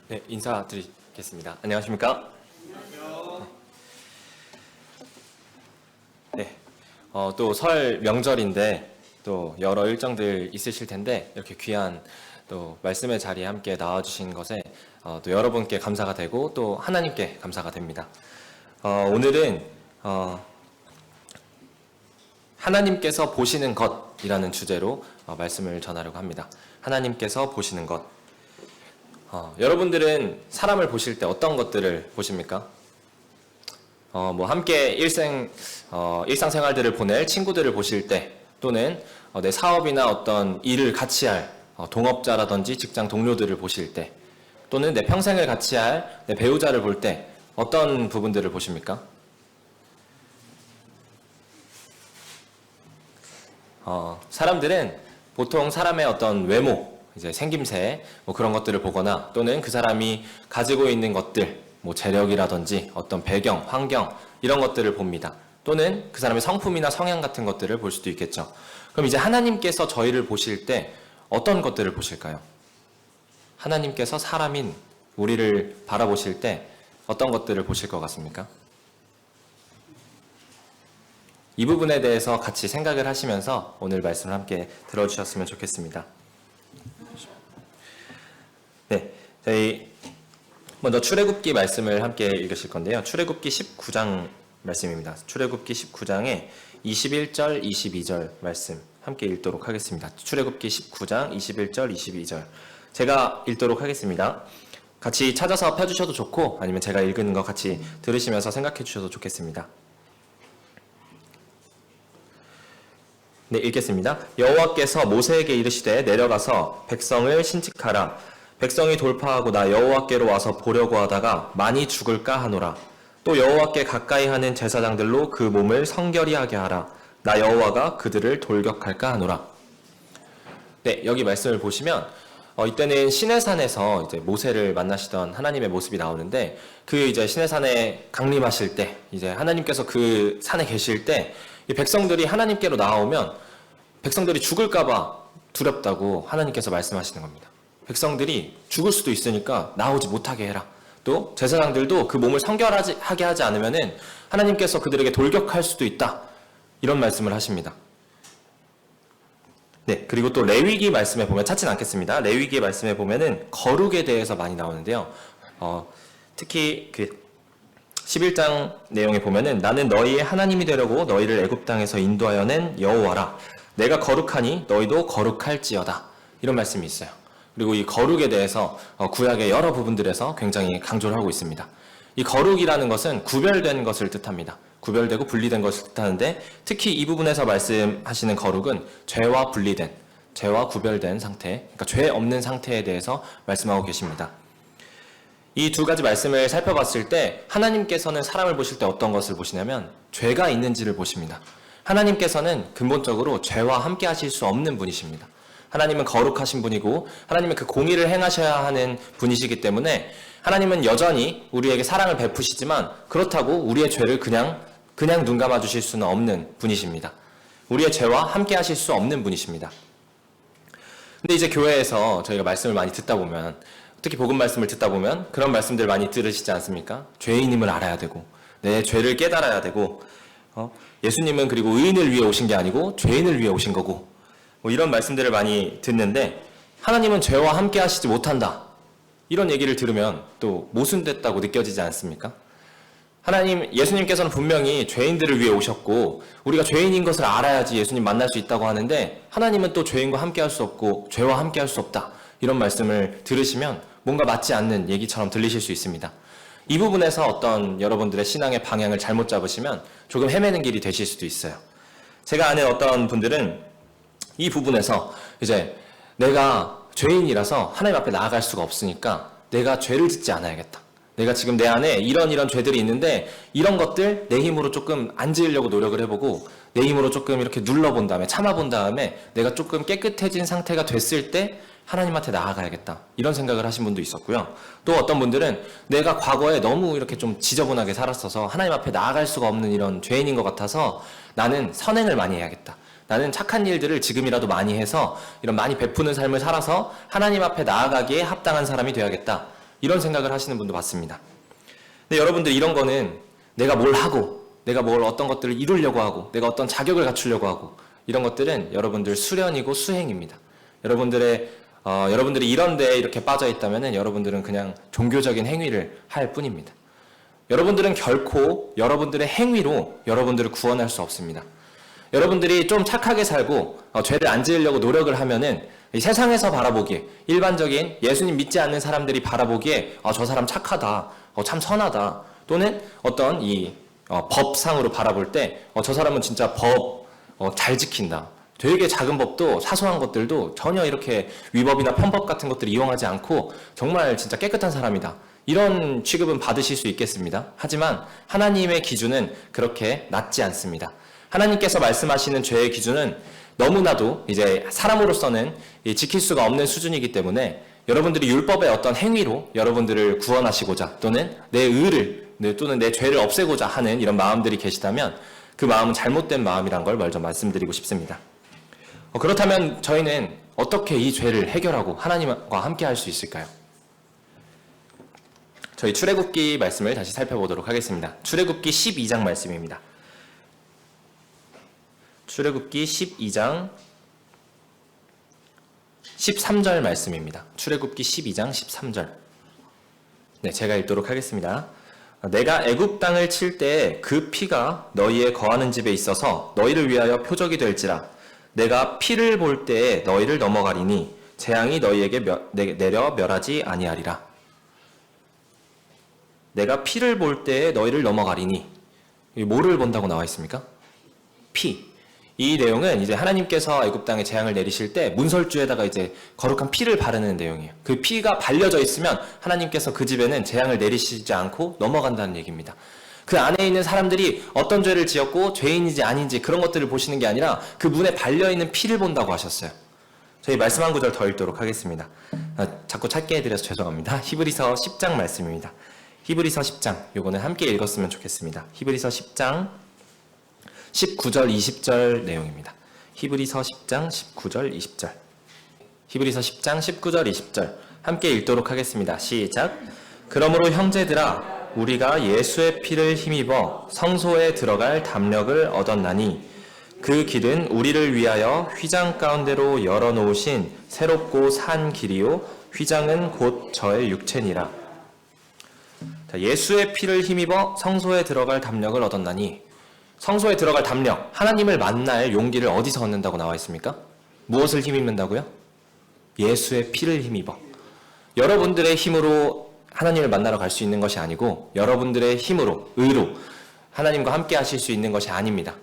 네, 인사드리겠습니다. 안녕하십니까? 네, 또 설 명절인데 또 여러 일정들 있으실 텐데 이렇게 귀한 또 말씀의 자리에 함께 나와주신 것에 또 여러분께 감사가 되고 또 하나님께 감사가 됩니다. 오늘은 하나님께서 보시는 것이라는 주제로 말씀을 전하려고 합니다. 하나님께서 보시는 것. 여러분들은 사람을 보실 때 어떤 것들을 보십니까? 함께 일상생활들을 보낼 친구들을 보실 때 또는 내 사업이나 어떤 일을 같이 할 동업자라든지 직장 동료들을 보실 때 또는 내 평생을 같이 할 내 배우자를 볼 때 어떤 부분들을 보십니까? 사람들은 보통 사람의 어떤 외모, 이제 생김새, 그런 것들을 보거나 또는 그 사람이 가지고 있는 것들, 재력이라든지 어떤 배경, 환경, 이런 것들을 봅니다. 또는 그 사람의 성품이나 성향 같은 것들을 볼 수도 있겠죠. 그럼 이제 하나님께서 저희를 보실 때 어떤 것들을 보실까요? 하나님께서 사람인 우리를 바라보실 때 어떤 것들을 보실 것 같습니까? 이 부분에 대해서 같이 생각을 하시면서 오늘 말씀을 함께 들어주셨으면 좋겠습니다. 네, 저희 먼저 출애굽기 말씀을 함께 읽으실 건데요. 출애굽기 19장 말씀입니다. 출애굽기 19장의 21절, 22절 말씀 함께 읽도록 하겠습니다. 출애굽기 19장 21절, 22절 제가 읽도록 하겠습니다. 같이 찾아서 펴주셔도 좋고 아니면 제가 읽는 거 같이 들으시면서 생각해 주셔도 좋겠습니다. 네, 읽겠습니다. 여호와께서 모세에게 이르시되 내려가서 백성을 신칙하라. 백성이 돌파하고 나 여호와께로 와서 보려고 하다가 많이 죽을까 하노라. 또 여호와께 가까이 하는 제사장들로 그 몸을 성결히 하게 하라. 나 여호와가 그들을 돌격할까 하노라. 네, 여기 말씀을 보시면 이때는 시내산에서 이제 모세를 만나시던 하나님의 모습이 나오는데 그 이제 시내산에 강림하실 때 이제 하나님께서 그 산에 계실 때 이 백성들이 하나님께로 나오면 백성들이 죽을까봐 두렵다고 하나님께서 말씀하시는 겁니다. 백성들이 죽을 수도 있으니까 나오지 못하게 해라. 또 제사장들도 그 몸을 성결하게 하지 않으면은 하나님께서 그들에게 돌격할 수도 있다. 이런 말씀을 하십니다. 네, 그리고 또 레위기 말씀에 보면 찾진 않겠습니다. 레위기 말씀에 보면은 거룩에 대해서 많이 나오는데요. 특히 그 11장 내용에 보면은 나는 너희의 하나님이 되려고 너희를 애굽 땅에서 인도하여 낸 여호와라. 내가 거룩하니 너희도 거룩할지어다. 이런 말씀이 있어요. 그리고 이 거룩에 대해서 구약의 여러 부분들에서 굉장히 강조를 하고 있습니다. 이 거룩이라는 것은 구별된 것을 뜻합니다. 구별되고 분리된 것을 뜻하는데 특히 이 부분에서 말씀하시는 거룩은 죄와 분리된, 죄와 구별된 상태, 그러니까 죄 없는 상태에 대해서 말씀하고 계십니다. 이 두 가지 말씀을 살펴봤을 때 하나님께서는 사람을 보실 때 어떤 것을 보시냐면 죄가 있는지를 보십니다. 하나님께서는 근본적으로 죄와 함께 하실 수 없는 분이십니다. 하나님은 거룩하신 분이고 하나님은 그 공의를 행하셔야 하는 분이시기 때문에 하나님은 여전히 우리에게 사랑을 베푸시지만 그렇다고 우리의 죄를 그냥 눈 감아 주실 수는 없는 분이십니다. 우리의 죄와 함께 하실 수 없는 분이십니다. 근데 이제 교회에서 저희가 말씀을 많이 듣다 보면 특히 복음 말씀을 듣다 보면 그런 말씀들 많이 들으시지 않습니까? 죄인임을 알아야 되고 내 죄를 깨달아야 되고 예수님은 그리고 의인을 위해 오신 게 아니고 죄인을 위해 오신 거고 이런 말씀들을 많이 듣는데 하나님은 죄와 함께 하시지 못한다. 이런 얘기를 들으면 또 모순됐다고 느껴지지 않습니까? 예수님께서는 분명히 죄인들을 위해 오셨고 우리가 죄인인 것을 알아야지 예수님 만날 수 있다고 하는데 하나님은 또 죄인과 함께 할 수 없고 죄와 함께 할 수 없다. 이런 말씀을 들으시면 뭔가 맞지 않는 얘기처럼 들리실 수 있습니다. 이 부분에서 어떤 여러분들의 신앙의 방향을 잘못 잡으시면 조금 헤매는 길이 되실 수도 있어요. 제가 아는 어떤 분들은 이 부분에서 이제 내가 죄인이라서 하나님 앞에 나아갈 수가 없으니까 내가 죄를 짓지 않아야겠다. 내가 지금 내 안에 이런 죄들이 있는데 이런 것들 내 힘으로 조금 안 지으려고 노력을 해보고 내 힘으로 조금 이렇게 눌러본 다음에 참아본 다음에 내가 조금 깨끗해진 상태가 됐을 때 하나님한테 나아가야겠다. 이런 생각을 하신 분도 있었고요. 또 어떤 분들은 내가 과거에 너무 이렇게 좀 지저분하게 살았어서 하나님 앞에 나아갈 수가 없는 이런 죄인인 것 같아서 나는 선행을 많이 해야겠다. 나는 착한 일들을 지금이라도 많이 해서 이런 많이 베푸는 삶을 살아서 하나님 앞에 나아가기에 합당한 사람이 되어야겠다. 이런 생각을 하시는 분도 봤습니다. 근데 여러분들 이런 거는 내가 뭘 하고 내가 뭘 어떤 것들을 이루려고 하고 내가 어떤 자격을 갖추려고 하고 이런 것들은 여러분들 수련이고 수행입니다. 여러분들이 이런 데에 이렇게 빠져 있다면은 여러분들은 그냥 종교적인 행위를 할 뿐입니다. 여러분들은 결코 여러분들의 행위로 여러분들을 구원할 수 없습니다. 여러분들이 좀 착하게 살고 죄를 안 지으려고 노력을 하면은 이 세상에서 바라보기에 일반적인 예수님 믿지 않는 사람들이 바라보기에 저 사람 착하다, 참 선하다, 또는 어떤 이 법상으로 바라볼 때 저 사람은 진짜 법 잘 지킨다. 되게 작은 법도 사소한 것들도 전혀 이렇게 위법이나 편법 같은 것들을 이용하지 않고 정말 진짜 깨끗한 사람이다. 이런 취급은 받으실 수 있겠습니다. 하지만 하나님의 기준은 그렇게 낮지 않습니다. 하나님께서 말씀하시는 죄의 기준은 너무나도 이제 사람으로서는 지킬 수가 없는 수준이기 때문에 여러분들이 율법의 어떤 행위로 여러분들을 구원하시고자 또는 내 의를 또는 내 죄를 없애고자 하는 이런 마음들이 계시다면 그 마음은 잘못된 마음이란 걸 먼저 말씀드리고 싶습니다. 그렇다면 저희는 어떻게 이 죄를 해결하고 하나님과 함께 할 수 있을까요? 저희 출애굽기 말씀을 다시 살펴보도록 하겠습니다. 출애굽기 12장 말씀입니다. 출애굽기 12장 13절 말씀입니다. 출애굽기 12장 13절. 네, 제가 읽도록 하겠습니다. 내가 애굽 땅을 칠 때에 그 피가 너희의 거하는 집에 있어서 너희를 위하여 표적이 될지라. 내가 피를 볼 때에 너희를 넘어가리니 재앙이 너희에게 내려 멸하지 아니하리라. 내가 피를 볼 때에 너희를 넘어가리니, 뭐를 본다고 나와 있습니까? 피. 이 내용은 이제 하나님께서 애굽 땅에 재앙을 내리실 때 문설주에다가 이제 거룩한 피를 바르는 내용이에요. 그 피가 발려져 있으면 하나님께서 그 집에는 재앙을 내리시지 않고 넘어간다는 얘기입니다. 그 안에 있는 사람들이 어떤 죄를 지었고 죄인인지 아닌지 그런 것들을 보시는 게 아니라 그 문에 발려있는 피를 본다고 하셨어요. 저희 말씀 한 구절 더 읽도록 하겠습니다. 자꾸 찾게 해드려서 죄송합니다. 히브리서 10장 말씀입니다. 히브리서 10장, 요거는 함께 읽었으면 좋겠습니다. 히브리서 10장 19절 20절 내용입니다. 히브리서 10장 19절 20절. 히브리서 10장 19절 20절 함께 읽도록 하겠습니다. 시작. 그러므로 형제들아 우리가 예수의 피를 힘입어 성소에 들어갈 담력을 얻었나니 그 길은 우리를 위하여 휘장 가운데로 열어놓으신 새롭고 산 길이요 휘장은 곧 저의 육체니라. 자, 예수의 피를 힘입어 성소에 들어갈 담력을 얻었나니, 성소에 들어갈 담력, 하나님을 만날 용기를 어디서 얻는다고 나와 있습니까? 무엇을 힘입는다고요? 예수의 피를 힘입어. 여러분들의 힘으로 하나님을 만나러 갈 수 있는 것이 아니고 여러분들의 힘으로, 의로 하나님과 함께 하실 수 있는 것이 아닙니다.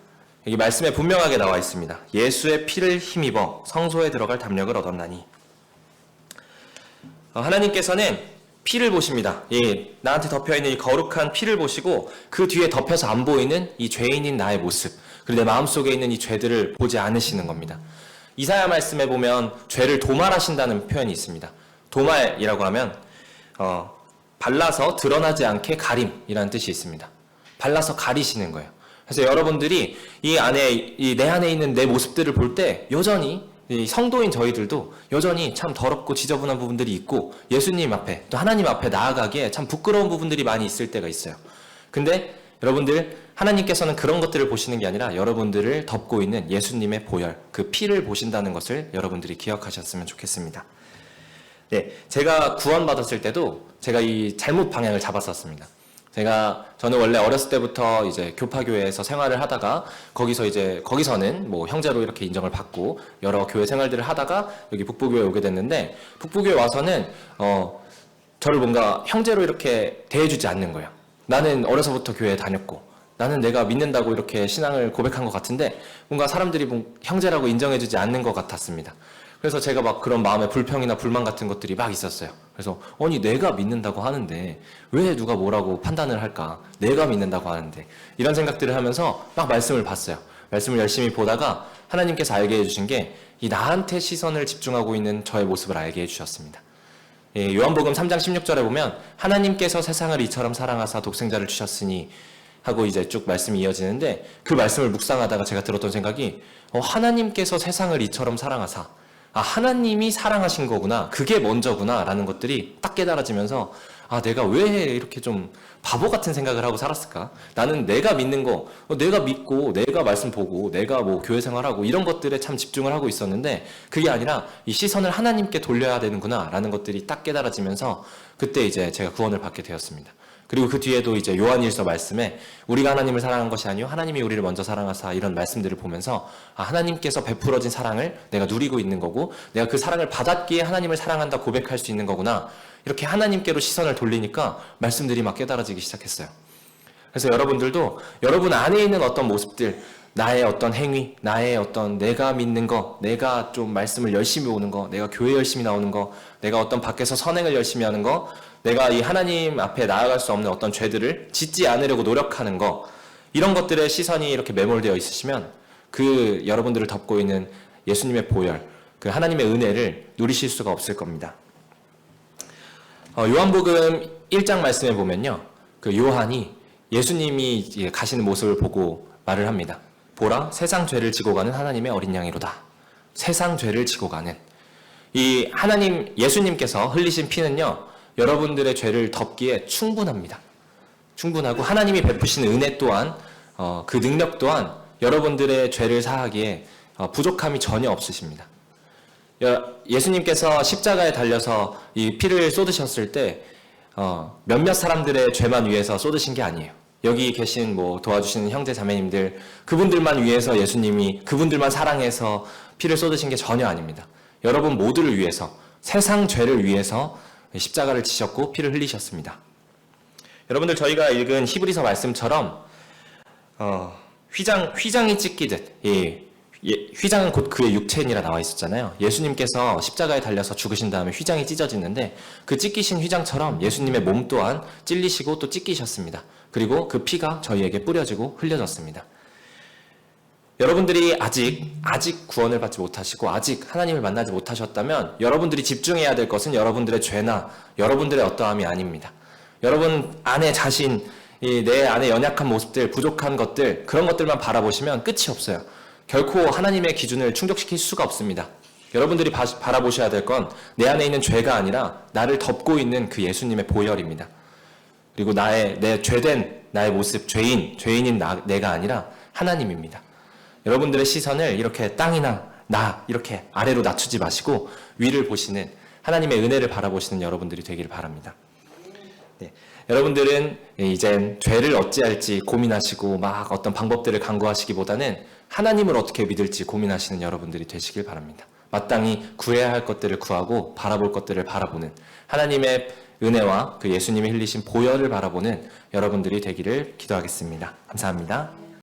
여기 말씀에 분명하게 나와 있습니다. 예수의 피를 힘입어 성소에 들어갈 담력을 얻었나니. 하나님께서는 피를 보십니다. 나한테 덮여있는 이 거룩한 피를 보시고 그 뒤에 덮여서 안 보이는 이 죄인인 나의 모습, 그리고 내 마음속에 있는 이 죄들을 보지 않으시는 겁니다. 이사야 말씀에 보면 죄를 도말하신다는 표현이 있습니다. 도말이라고 하면 발라서 드러나지 않게 가림이라는 뜻이 있습니다. 발라서 가리시는 거예요. 그래서 여러분들이 내 안에 있는 내 모습들을 볼 때 여전히 이 성도인 저희들도 여전히 참 더럽고 지저분한 부분들이 있고 예수님 앞에 또 하나님 앞에 나아가기에 참 부끄러운 부분들이 많이 있을 때가 있어요. 근데 여러분들 하나님께서는 그런 것들을 보시는 게 아니라 여러분들을 덮고 있는 예수님의 보혈, 그 피를 보신다는 것을 여러분들이 기억하셨으면 좋겠습니다. 네, 제가 구원받았을 때도 제가 이 잘못 방향을 잡았었습니다. 저는 원래 어렸을 때부터 이제 교파교회에서 생활을 하다가 거기서는 뭐 형제로 이렇게 인정을 받고 여러 교회 생활들을 하다가 여기 북부교회에 오게 됐는데, 북부교회 와서는 저를 뭔가 형제로 이렇게 대해주지 않는 거예요. 나는 어려서부터 교회에 다녔고 나는 내가 믿는다고 이렇게 신앙을 고백한 것 같은데 뭔가 사람들이 형제라고 인정해주지 않는 것 같았습니다. 그래서 제가 막 그런 마음의 불평이나 불만 같은 것들이 막 있었어요. 그래서 아니 내가 믿는다고 하는데 왜 누가 뭐라고 판단을 할까? 내가 믿는다고 하는데, 이런 생각들을 하면서 막 말씀을 봤어요. 말씀을 열심히 보다가 하나님께서 알게 해주신 게 이 나한테 시선을 집중하고 있는 저의 모습을 알게 해주셨습니다. 요한복음 3장 16절에 보면 하나님께서 세상을 이처럼 사랑하사 독생자를 주셨으니 하고 이제 쭉 말씀이 이어지는데, 그 말씀을 묵상하다가 제가 들었던 생각이 하나님께서 세상을 이처럼 사랑하사, 아, 하나님이 사랑하신 거구나. 그게 먼저구나. 라는 것들이 딱 깨달아지면서 아, 내가 왜 이렇게 좀 바보 같은 생각을 하고 살았을까? 나는 내가 믿는 거, 내가 믿고, 내가 말씀 보고, 내가 뭐 교회 생활하고 이런 것들에 참 집중을 하고 있었는데 그게 아니라 이 시선을 하나님께 돌려야 되는구나. 라는 것들이 딱 깨달아지면서 그때 이제 제가 구원을 받게 되었습니다. 그리고 그 뒤에도 이제 요한일서 말씀에 우리가 하나님을 사랑한 것이 아니요 하나님이 우리를 먼저 사랑하사 이런 말씀들을 보면서 아, 하나님께서 베풀어진 사랑을 내가 누리고 있는 거고 내가 그 사랑을 받았기에 하나님을 사랑한다 고백할 수 있는 거구나. 이렇게 하나님께로 시선을 돌리니까 말씀들이 막 깨달아지기 시작했어요. 그래서 여러분들도 여러분 안에 있는 어떤 모습들, 나의 어떤 행위, 나의 어떤 내가 믿는 거, 내가 좀 말씀을 열심히 오는 거, 내가 교회 열심히 나오는 거, 내가 어떤 밖에서 선행을 열심히 하는 거, 내가 이 하나님 앞에 나아갈 수 없는 어떤 죄들을 짓지 않으려고 노력하는 거, 이런 것들의 시선이 이렇게 매몰되어 있으시면 그 여러분들을 덮고 있는 예수님의 보혈, 그 하나님의 은혜를 누리실 수가 없을 겁니다. 요한복음 1장 말씀에 보면요, 그 요한이 예수님이 가시는 모습을 보고 말을 합니다. 보라, 세상 죄를 지고 가는 하나님의 어린 양이로다. 세상 죄를 지고 가는 이 하나님 예수님께서 흘리신 피는요, 여러분들의 죄를 덮기에 충분합니다. 충분하고 하나님이 베푸시는 은혜 또한 그 능력 또한 여러분들의 죄를 사하기에 부족함이 전혀 없으십니다. 예수님께서 십자가에 달려서 이 피를 쏟으셨을 때 몇몇 사람들의 죄만 위해서 쏟으신 게 아니에요. 여기 계신 뭐 도와주시는 형제 자매님들 그분들만 위해서 예수님이 그분들만 사랑해서 피를 쏟으신 게 전혀 아닙니다. 여러분 모두를 위해서 세상 죄를 위해서 십자가를 지셨고 피를 흘리셨습니다. 여러분들 저희가 읽은 히브리서 말씀처럼 휘장이 찢기듯 휘장은 곧 그의 육체니라 나와 있었잖아요. 예수님께서 십자가에 달려서 죽으신 다음에 휘장이 찢어지는데 그 찢기신 휘장처럼 예수님의 몸 또한 찔리시고 또 찢기셨습니다. 그리고 그 피가 저희에게 뿌려지고 흘려졌습니다. 여러분들이 아직 구원을 받지 못하시고 아직 하나님을 만나지 못하셨다면 여러분들이 집중해야 될 것은 여러분들의 죄나 여러분들의 어떠함이 아닙니다. 여러분 안에 자신, 내 안에 연약한 모습들, 부족한 것들 그런 것들만 바라보시면 끝이 없어요. 결코 하나님의 기준을 충족시킬 수가 없습니다. 여러분들이 바라보셔야 될 건 내 안에 있는 죄가 아니라 나를 덮고 있는 그 예수님의 보혈입니다. 그리고 내 죄된 나의 모습, 죄인인 내가 아니라 하나님입니다. 여러분들의 시선을 이렇게 땅이나 나 이렇게 아래로 낮추지 마시고 위를 보시는 하나님의 은혜를 바라보시는 여러분들이 되기를 바랍니다. 네. 여러분들은 이젠 죄를 어찌할지 고민하시고 막 어떤 방법들을 강구하시기보다는 하나님을 어떻게 믿을지 고민하시는 여러분들이 되시길 바랍니다. 마땅히 구해야 할 것들을 구하고 바라볼 것들을 바라보는 하나님의 은혜와 그 예수님이 흘리신 보혈을 바라보는 여러분들이 되기를 기도하겠습니다. 감사합니다.